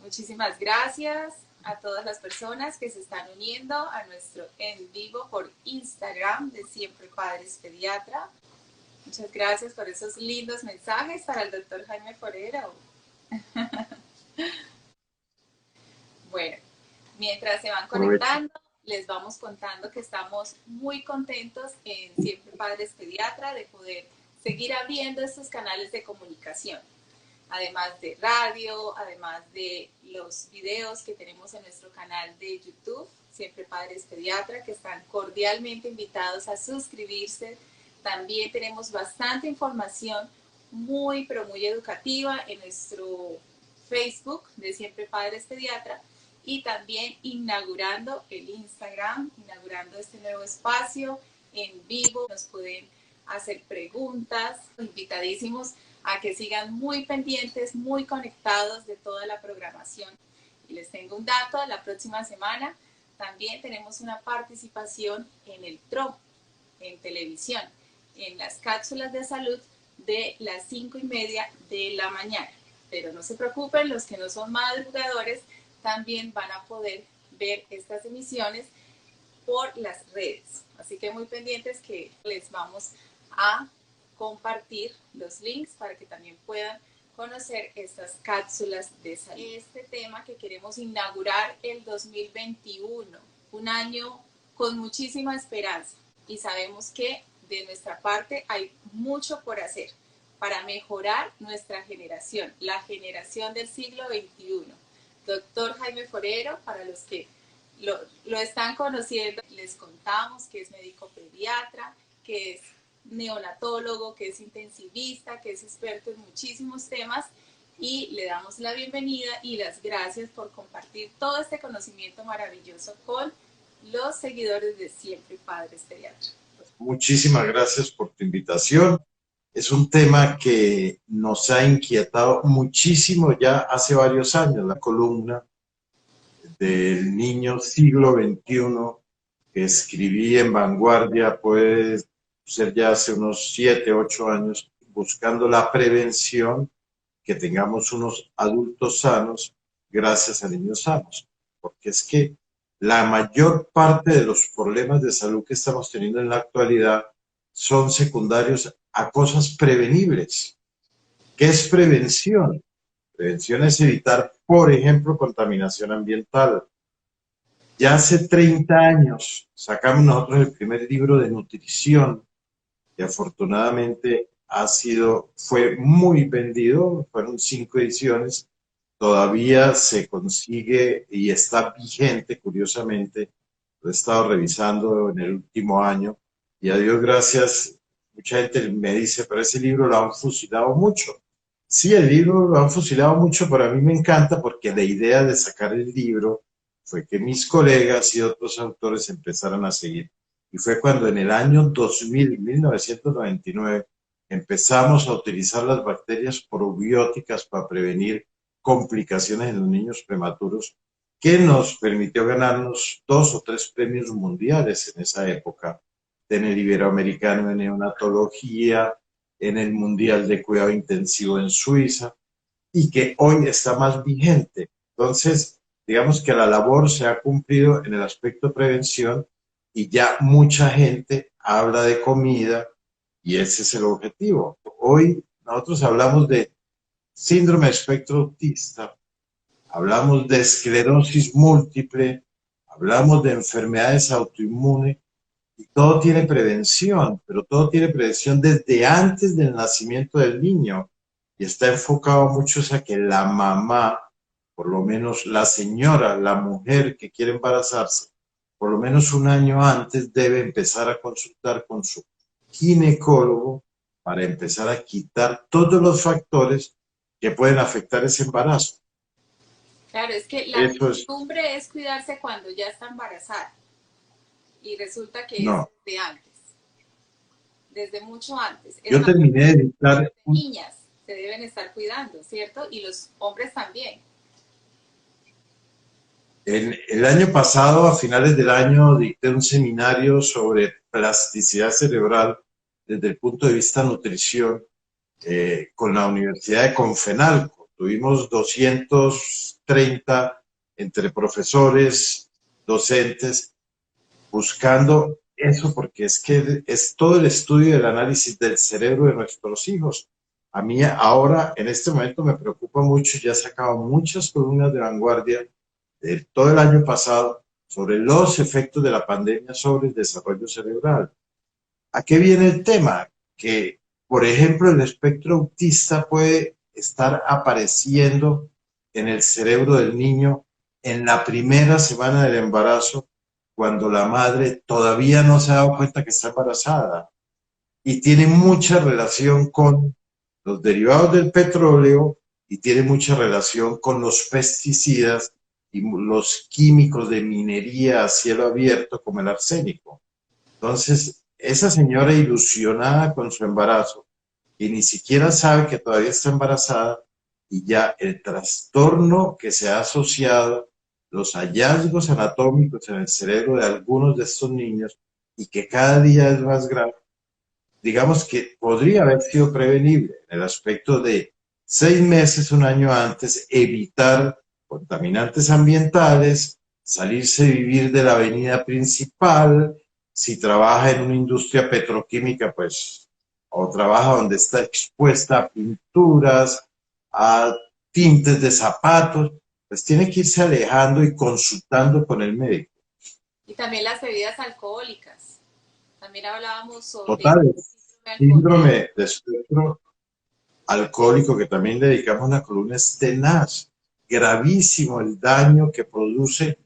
Muchísimas gracias a todas las personas que se están uniendo a nuestro en vivo por Instagram de Siempre Padres Pediatra. Muchas gracias por esos lindos mensajes para el doctor Jaime Forero. Bueno, mientras se van conectando, les vamos contando que estamos muy contentos en Siempre Padres Pediatra de poder seguir abriendo estos canales de comunicación. Además de radio, además de los videos que tenemos en nuestro canal de YouTube, Siempre Padres Pediatra, que están cordialmente invitados a suscribirse. También tenemos bastante información pero muy educativa en nuestro Facebook de Siempre Padres Pediatra y también inaugurando el Instagram, inaugurando este nuevo espacio en vivo. Nos pueden hacer preguntas, invitadísimos a que sigan muy pendientes, muy conectados de toda la programación. Y les tengo un dato, la próxima semana también tenemos una participación en el TRO, en televisión, en las cápsulas de salud de las 5:30 de la mañana. Pero no se preocupen, los que no son madrugadores también van a poder ver estas emisiones por las redes. Así que muy pendientes que les vamos a compartir los links para que también puedan conocer estas cápsulas de salud. Este tema que queremos inaugurar el 2021, un año con muchísima esperanza y sabemos que de nuestra parte hay mucho por hacer para mejorar nuestra generación, la generación del siglo XXI. Doctor Jaime Forero, para los que lo están conociendo, les contamos que es médico pediatra, que es neonatólogo, que es intensivista, que es experto en muchísimos temas y le damos la bienvenida y las gracias por compartir todo este conocimiento maravilloso con los seguidores de Siempre Padres Pediatra. Muchísimas gracias por tu invitación. Es un tema que nos ha inquietado muchísimo ya hace varios años, la columna del niño siglo XXI que escribí en Vanguardia, puede ser ya hace unos 7, 8 años, buscando la prevención, que tengamos unos adultos sanos gracias a niños sanos. Porque es que la mayor parte de los problemas de salud que estamos teniendo en la actualidad son secundarios a cosas prevenibles. ¿Qué es prevención? Prevención es evitar, por ejemplo, contaminación ambiental. Ya hace 30 años sacamos nosotros el primer libro de nutrición, que afortunadamente fue muy vendido, fueron 5 ediciones, todavía se consigue y está vigente, curiosamente, lo he estado revisando en el último año, y a Dios gracias, mucha gente me dice, pero ese libro lo han fusilado mucho. Sí, el libro lo han fusilado mucho, pero a mí me encanta porque la idea de sacar el libro fue que mis colegas y otros autores empezaran a seguir. Y fue cuando en el año 2000, 1999, empezamos a utilizar las bacterias probióticas para prevenir complicaciones en los niños prematuros, que nos permitió ganarnos 2 o 3 premios mundiales en esa época, en el Iberoamericano de Neonatología, en el Mundial de Cuidado Intensivo en Suiza, y que hoy está más vigente. Entonces, digamos que la labor se ha cumplido en el aspecto de prevención y ya mucha gente habla de comida y ese es el objetivo. Hoy nosotros hablamos de síndrome de espectro autista, hablamos de esclerosis múltiple, hablamos de enfermedades autoinmunes y todo tiene prevención, pero todo tiene prevención desde antes del nacimiento del niño y está enfocado mucho a que la mamá, por lo menos la señora, la mujer que quiere embarazarse, por lo menos un año antes debe empezar a consultar con su ginecólogo para empezar a quitar todos los factores que pueden afectar ese embarazo. Claro, es que la costumbre es cuidarse cuando ya está embarazada y resulta que es de antes, desde mucho antes. Yo terminé de dictar... Niñas se deben estar cuidando, ¿cierto? Y los hombres también. El año pasado, a finales del año, dicté un seminario sobre plasticidad cerebral desde el punto de vista nutrición con la Universidad de Confenalco. Tuvimos 230 entre profesores, docentes, buscando eso, porque es que es todo el estudio del análisis del cerebro de nuestros hijos. A mí ahora, en este momento, me preocupa mucho, ya he sacado muchas columnas de vanguardia de todo el año pasado sobre los efectos de la pandemia sobre el desarrollo cerebral. ¿A qué viene el tema? Que, por ejemplo, el espectro autista puede estar apareciendo en el cerebro del niño en la primera semana del embarazo, cuando la madre todavía no se ha dado cuenta que está embarazada. Y tiene mucha relación con los derivados del petróleo y tiene mucha relación con los pesticidas y los químicos de minería a cielo abierto como el arsénico. Entonces, esa señora ilusionada con su embarazo y ni siquiera sabe que todavía está embarazada, y ya el trastorno que se ha asociado, los hallazgos anatómicos en el cerebro de algunos de estos niños y que cada día es más grave, digamos que podría haber sido prevenible en el aspecto de 6 meses, un año antes, evitar contaminantes ambientales, salirse a vivir de la avenida principal. Si trabaja en una industria petroquímica, pues, o trabaja donde está expuesta a pinturas, a tintes de zapatos, pues tiene que irse alejando y consultando con el médico. Y también las bebidas alcohólicas. También hablábamos sobre Total, síndrome alcohólico. síndrome de espectro alcohólico, que también le dedicamos una columna, es tenaz, gravísimo el daño que produce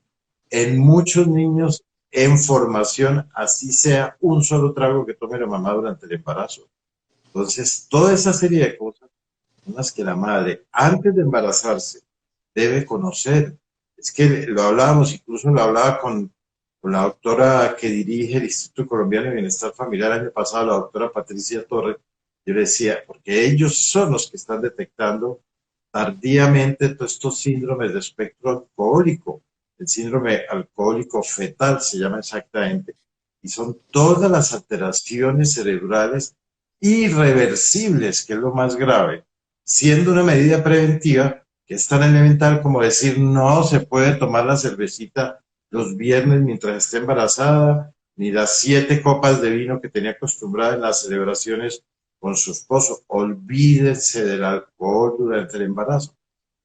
en muchos niños en formación, así sea un solo trago que tome la mamá durante el embarazo. Entonces, toda esa serie de cosas son las que la madre, antes de embarazarse, debe conocer. Es que lo hablábamos, incluso lo hablaba con la doctora que dirige el Instituto Colombiano de Bienestar Familiar el año pasado, la doctora Patricia Torres. Yo le decía, porque ellos son los que están detectando tardíamente todos estos síndromes de espectro alcohólico. El síndrome alcohólico fetal se llama exactamente. Y son todas las alteraciones cerebrales irreversibles, que es lo más grave, siendo una medida preventiva que es tan elemental como decir no se puede tomar la cervecita los viernes mientras esté embarazada, ni las 7 copas de vino que tenía acostumbrada en las celebraciones con su esposo. Olvídense del alcohol durante el embarazo.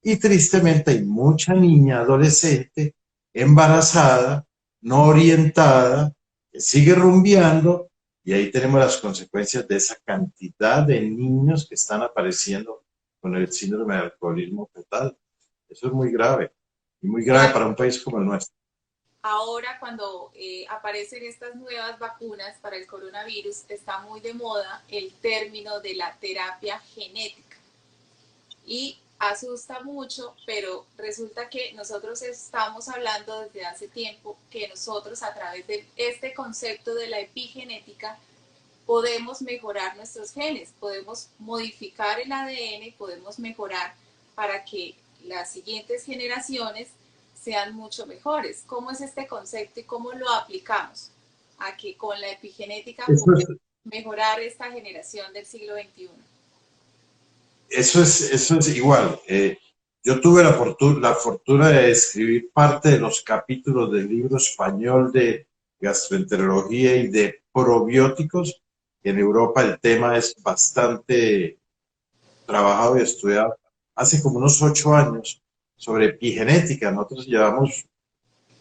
Y tristemente hay mucha niña adolescente embarazada, no orientada, que sigue rumbeando, y ahí tenemos las consecuencias de esa cantidad de niños que están apareciendo con el síndrome de alcoholismo fetal. Eso es muy grave, y muy grave Claro, para un país como el nuestro. ahora cuando aparecen estas nuevas vacunas para el coronavirus, está muy de moda el término de la terapia genética. Y asusta mucho, pero resulta que nosotros estamos hablando desde hace tiempo que nosotros a través de este concepto de la epigenética podemos mejorar nuestros genes, podemos modificar el ADN, podemos mejorar para que las siguientes generaciones sean mucho mejores. ¿Cómo es este concepto y cómo lo aplicamos? A que con la epigenética Eso es, podemos mejorar esta generación del siglo XXI. eso es igual. Yo tuve la fortuna de escribir parte de los capítulos del libro español de gastroenterología y de probióticos. En Europa el tema es bastante trabajado y estudiado. Hace como unos 8 años, sobre epigenética. Nosotros llevamos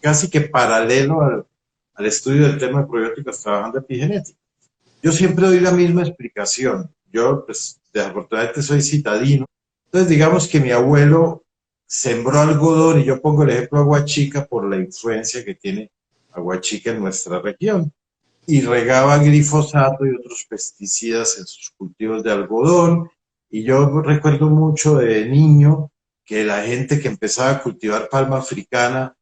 casi que paralelo al estudio del tema de probióticos trabajando epigenética. Yo siempre doy la misma explicación. Yo, pues, desafortunadamente soy citadino. Entonces, digamos que mi abuelo sembró algodón, y yo pongo el ejemplo de Aguachica por la influencia que tiene Aguachica en nuestra región. Y regaba glifosato y otros pesticidas en sus cultivos de algodón. Y yo recuerdo mucho de niño que la gente que empezaba a cultivar palma africana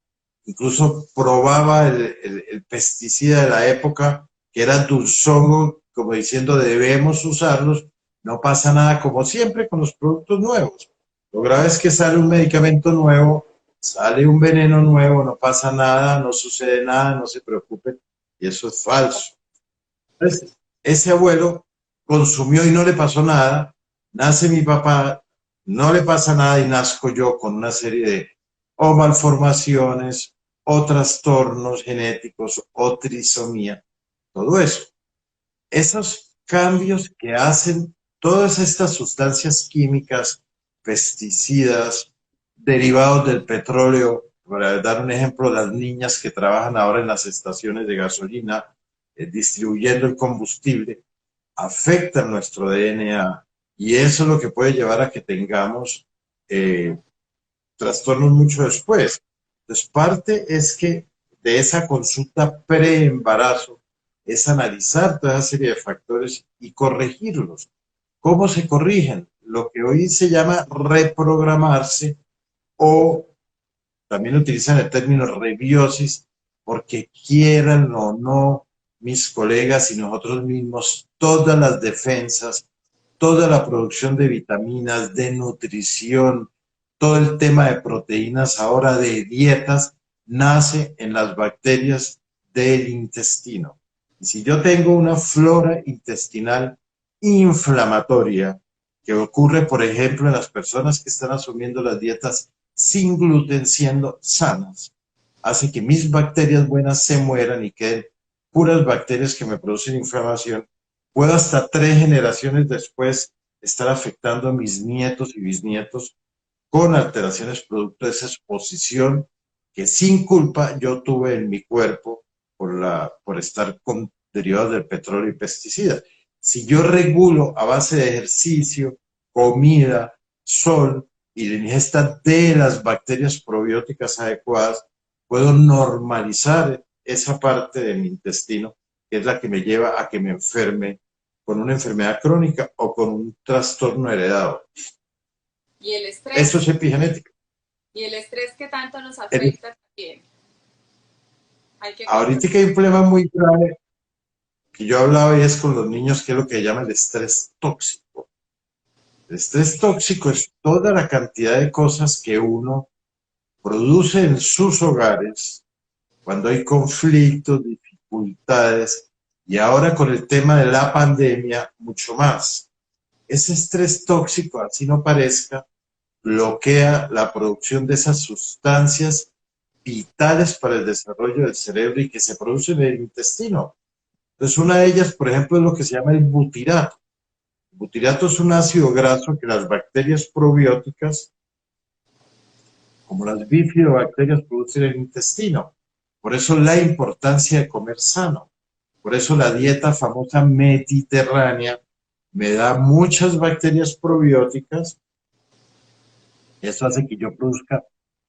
incluso probaba el pesticida de la época, que era dulzongo, como diciendo debemos usarlos, no pasa nada, como siempre con los productos nuevos. Lo grave es que sale un medicamento nuevo, sale un veneno nuevo, no pasa nada, no sucede nada, no se preocupe, y eso es falso. Entonces, ese abuelo consumió y no le pasó nada, nace mi papá, no le pasa nada y nazco yo con una serie de o malformaciones, o trastornos genéticos, o trisomía, todo eso. Esos cambios que hacen todas estas sustancias químicas, pesticidas, derivados del petróleo, para dar un ejemplo, las niñas que trabajan ahora en las estaciones de gasolina, distribuyendo el combustible, afectan nuestro DNA y eso es lo que puede llevar a que tengamos trastornos mucho después. Entonces, parte es que de esa consulta pre-embarazo es analizar toda esa serie de factores y corregirlos. ¿Cómo se corrigen? Lo que hoy se llama reprogramarse o también utilizan el término rebiosis porque quieran o no mis colegas y nosotros mismos, todas las defensas, toda la producción de vitaminas, de nutrición, todo el tema de proteínas, ahora de dietas, nace en las bacterias del intestino. Y si yo tengo una flora intestinal inflamatoria, que ocurre, por ejemplo, en las personas que están asumiendo las dietas sin gluten siendo sanas, hace que mis bacterias buenas se mueran y queden puras bacterias que me producen inflamación. Puedo hasta 3 generaciones después estar afectando a mis nietos y bisnietos con alteraciones producto de esa exposición que sin culpa yo tuve en mi cuerpo por estar con derivados del petróleo y pesticidas. Si yo regulo a base de ejercicio, comida, sol y la ingesta de las bacterias probióticas adecuadas, puedo normalizar esa parte de mi intestino, que es la que me lleva a que me enferme con una enfermedad crónica o con un trastorno heredado. Y el Eso estrés, es epigenética. y el estrés que tanto nos El, afecta también. Hay que ahorita controlar. que hay un problema muy grave que yo hablaba y es con los niños, que es lo que llaman el estrés tóxico. El estrés tóxico es toda la cantidad de cosas que uno produce en sus hogares cuando hay conflictos, dificultades, y ahora con el tema de la pandemia, mucho más. Ese estrés tóxico, así no parezca, bloquea la producción de esas sustancias vitales para el desarrollo del cerebro y que se producen en el intestino. Entonces, una de ellas, por ejemplo, es lo que se llama el butirato. El butirato es un ácido graso que las bacterias probióticas, como las bifidobacterias, producen en el intestino. Por eso la importancia de comer sano. Por eso la dieta famosa mediterránea me da muchas bacterias probióticas. Eso hace que yo produzca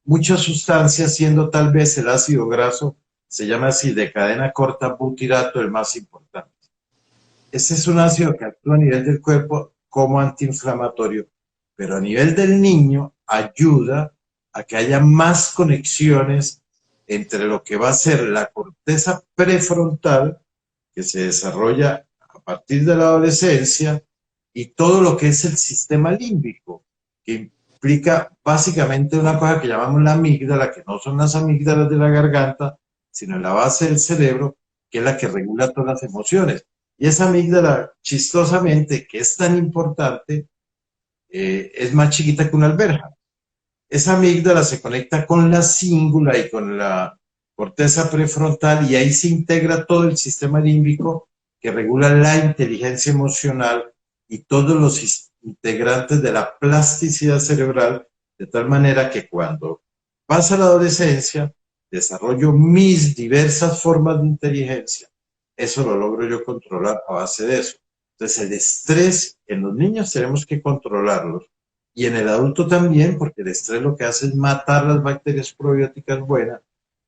muchas sustancias, siendo tal vez el ácido graso, se llama así, de cadena corta, butirato, el más importante. Este es un ácido que actúa a nivel del cuerpo como antiinflamatorio, pero a nivel del niño ayuda a que haya más conexiones entre lo que va a ser la corteza prefrontal, que se desarrolla a partir de la adolescencia, y todo lo que es el sistema límbico, que implica básicamente una cosa que llamamos la amígdala, que no son las amígdalas de la garganta, sino en la base del cerebro, que es la que regula todas las emociones. Y esa amígdala, chistosamente, que es tan importante, es más chiquita que una alberja. Esa amígdala se conecta con la cíngula y con la corteza prefrontal y ahí se integra todo el sistema límbico que regula la inteligencia emocional y todos los integrantes de la plasticidad cerebral, de tal manera que cuando pasa la adolescencia, desarrollo mis diversas formas de inteligencia. Eso lo logro yo controlar a base de eso. Entonces, el estrés en los niños tenemos que controlarlo. Y en el adulto también, porque el estrés lo que hace es matar las bacterias probióticas buenas,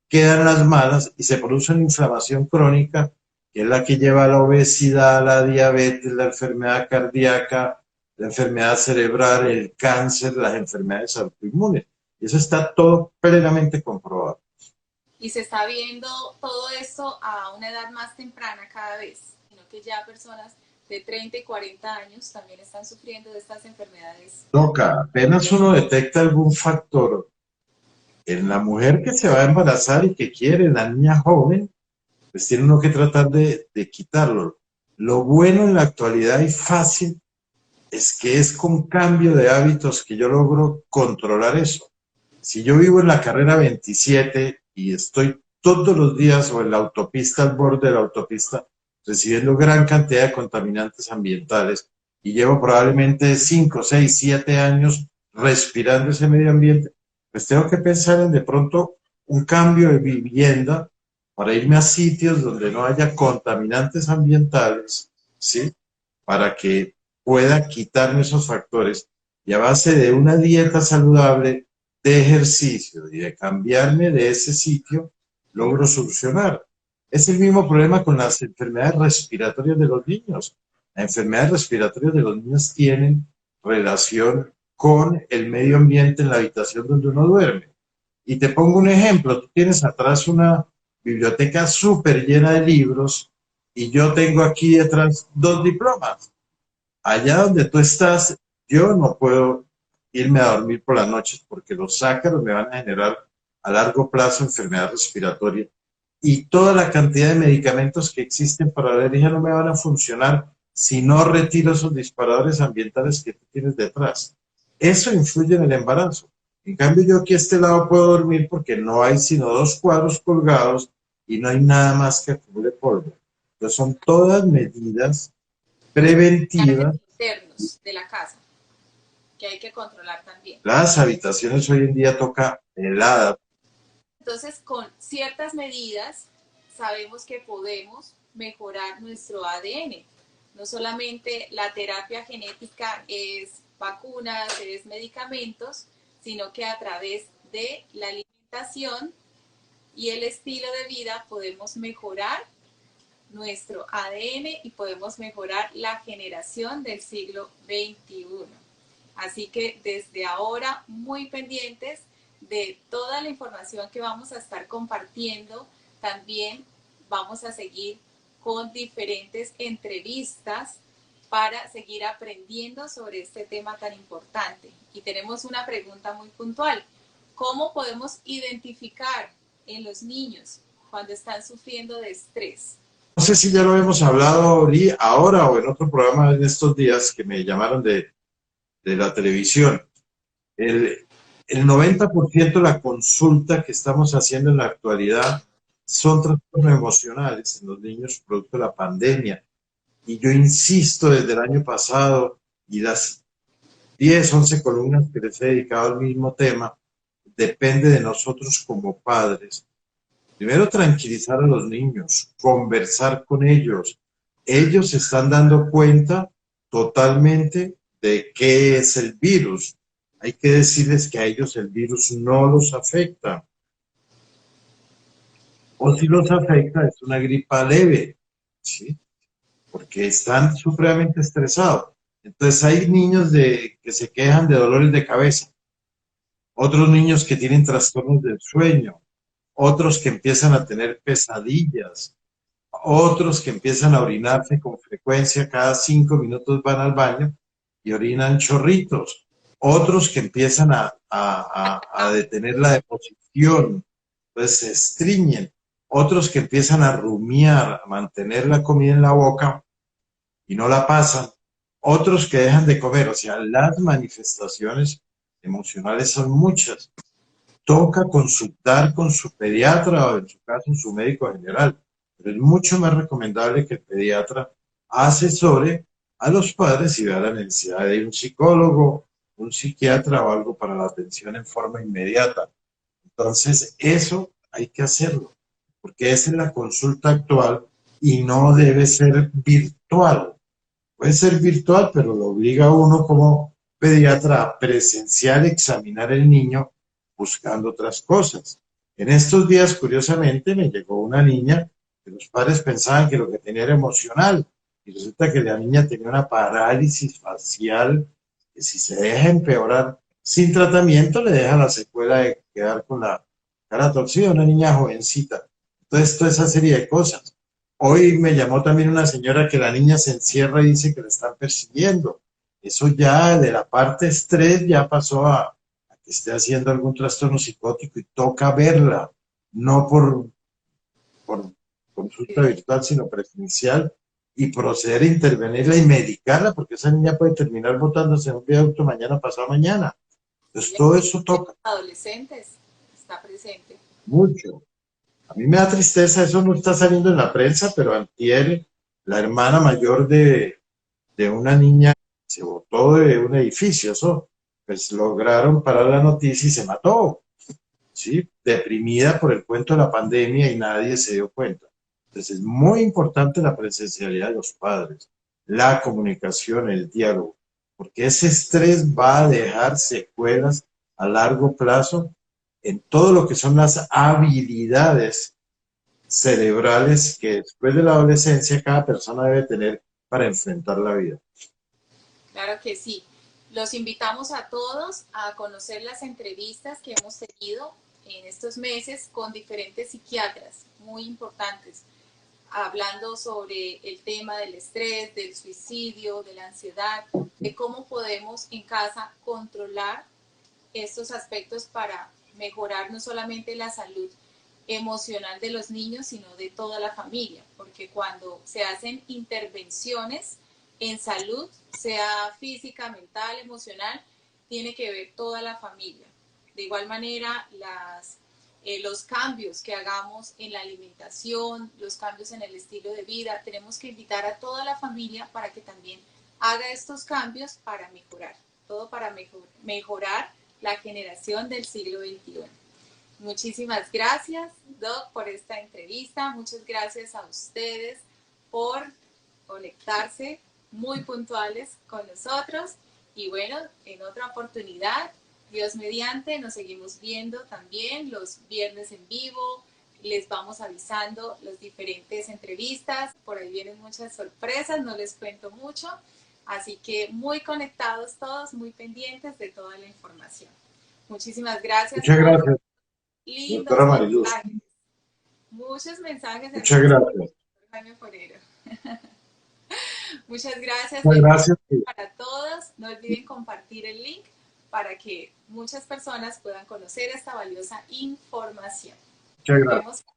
quedan las malas y se produce una inflamación crónica, que es la que lleva a la obesidad, la diabetes, la enfermedad cardíaca, la enfermedad cerebral, el cáncer, las enfermedades autoinmunes. Y eso está todo plenamente comprobado. Y se está viendo todo esto a una edad más temprana cada vez, sino que ya personas de 30 y 40 años también están sufriendo de estas enfermedades. Toca, apenas uno detecta algún factor en la mujer que se va a embarazar y que quiere, la niña joven, pues tiene uno que tratar de quitarlo. Lo bueno en la actualidad y fácil es que es con cambio de hábitos que yo logro controlar eso. Si yo vivo en la carrera 27 y estoy todos los días o en la autopista, al borde de la autopista, recibiendo gran cantidad de contaminantes ambientales y llevo probablemente 5, 6, 7 años respirando ese medio ambiente, pues tengo que pensar en de pronto un cambio de vivienda para irme a sitios donde no haya contaminantes ambientales, ¿sí? Para que pueda quitarme esos factores y a base de una dieta saludable, de ejercicio y de cambiarme de ese sitio, logro solucionar. Es el mismo problema con las enfermedades respiratorias de los niños. Las enfermedades respiratorias de los niños tienen relación con el medio ambiente en la habitación donde uno duerme. Y te pongo un ejemplo, tú tienes atrás una biblioteca súper llena de libros y yo tengo aquí detrás 2 diplomas. Allá donde tú estás, yo no puedo irme a dormir por las noches porque los ácaros me van a generar a largo plazo enfermedad respiratoria y toda la cantidad de medicamentos que existen para la alergia no me van a funcionar si no retiro esos disparadores ambientales que tú tienes detrás. Eso influye en el embarazo. En cambio, yo aquí a este lado puedo dormir porque no hay sino 2 cuadros colgados y no hay nada más que acumule polvo. Entonces son todas medidas preventivas. Internos de la casa, que hay que controlar también. Las habitaciones hoy en día toca heladas. Entonces, con ciertas medidas, sabemos que podemos mejorar nuestro ADN. No solamente la terapia genética es vacunas, es medicamentos, sino que a través de la alimentación y el estilo de vida podemos mejorar nuestro ADN y podemos mejorar la generación del siglo XXI. Así que desde ahora, muy pendientes de toda la información que vamos a estar compartiendo. También vamos a seguir con diferentes entrevistas para seguir aprendiendo sobre este tema tan importante. Y tenemos una pregunta muy puntual. ¿Cómo podemos identificar en los niños cuando están sufriendo de estrés? No sé si ya lo hemos hablado ahora o en otro programa en estos días que me llamaron de la televisión. El 90% de la consulta que estamos haciendo en la actualidad son trastornos emocionales en los niños producto de la pandemia. Y yo insisto desde el año pasado y las 10, 11 columnas que les he dedicado al mismo tema, depende de nosotros como padres. Primero, tranquilizar a los niños, conversar con ellos. Ellos se están dando cuenta totalmente de qué es el virus. Hay que decirles que a ellos el virus no los afecta. O si los afecta, es una gripa leve, ¿sí? Porque están supremamente estresados. Entonces hay niños que se quejan de dolores de cabeza, otros niños que tienen trastornos del sueño, otros que empiezan a tener pesadillas, otros que empiezan a orinarse con frecuencia, cada 5 minutos van al baño y orinan chorritos, otros que empiezan a detener la deposición, entonces se estriñen, otros que empiezan a rumiar, a mantener la comida en la boca y no la pasan, otros que dejan de comer, o sea, las manifestaciones emocionales son muchas. Toca consultar con su pediatra o en su caso su médico general, pero es mucho más recomendable que el pediatra asesore a los padres y vea la necesidad de un psicólogo, un psiquiatra o algo para la atención en forma inmediata. Entonces, eso hay que hacerlo, porque esa es la consulta actual y no debe ser virtual. Puede ser virtual, pero lo obliga a uno como pediatra a presenciar, examinar el niño buscando otras cosas. En estos días, curiosamente, me llegó una niña que los padres pensaban que lo que tenía era emocional y resulta que la niña tenía una parálisis facial que si se deja empeorar sin tratamiento le deja la secuela de quedar con la cara torcida, una niña jovencita. Entonces, toda esa serie de cosas. Hoy me llamó también una señora que la niña se encierra y dice que la están persiguiendo. Eso ya de la parte estrés ya pasó a que esté haciendo algún trastorno psicótico y toca verla, no por consulta virtual, sino presencial, y proceder a intervenirla y medicarla, porque esa niña puede terminar botándose en un viaducto mañana, pasado mañana. Entonces Y todo eso toca adolescentes está presente. mucho. A mí me da tristeza, eso no está saliendo en la prensa, pero antier, la hermana mayor de una niña se botó de un edificio, eso, pues lograron parar la noticia y se mató, ¿sí? Deprimida por el cuento de la pandemia y nadie se dio cuenta. Entonces es muy importante la presencialidad de los padres, la comunicación, el diálogo, porque ese estrés va a dejar secuelas a largo plazo en todo lo que son las habilidades cerebrales que después de la adolescencia cada persona debe tener para enfrentar la vida. Claro que sí. Los invitamos a todos a conocer las entrevistas que hemos tenido en estos meses con diferentes psiquiatras muy importantes, hablando sobre el tema del estrés, del suicidio, de la ansiedad, de cómo podemos en casa controlar estos aspectos para mejorar no solamente la salud emocional de los niños, sino de toda la familia, porque cuando se hacen intervenciones en salud, sea física, mental, emocional, tiene que ver toda la familia. De igual manera, los cambios que hagamos en la alimentación, los cambios en el estilo de vida, tenemos que invitar a toda la familia para que también haga estos cambios para mejorar, todo para mejorar la generación del siglo XXI. Muchísimas gracias, Doc, por esta entrevista. Muchas gracias a ustedes por conectarse muy puntuales con nosotros. Y bueno, en otra oportunidad, Dios mediante, nos seguimos viendo también los viernes en vivo. Les vamos avisando las diferentes entrevistas. Por ahí vienen muchas sorpresas, no les cuento mucho. Así que muy conectados todos, muy pendientes de toda la información. Muchísimas gracias Muchas por gracias, lindos doctora Mariluz. mensajes. Muchos mensajes Muchas hermosos, gracias. Jaime Forero. Muchas gracias. Muchas gracias. Para todos. No olviden compartir el link para que muchas personas puedan conocer esta valiosa información. Muchas Nos gracias. vemos.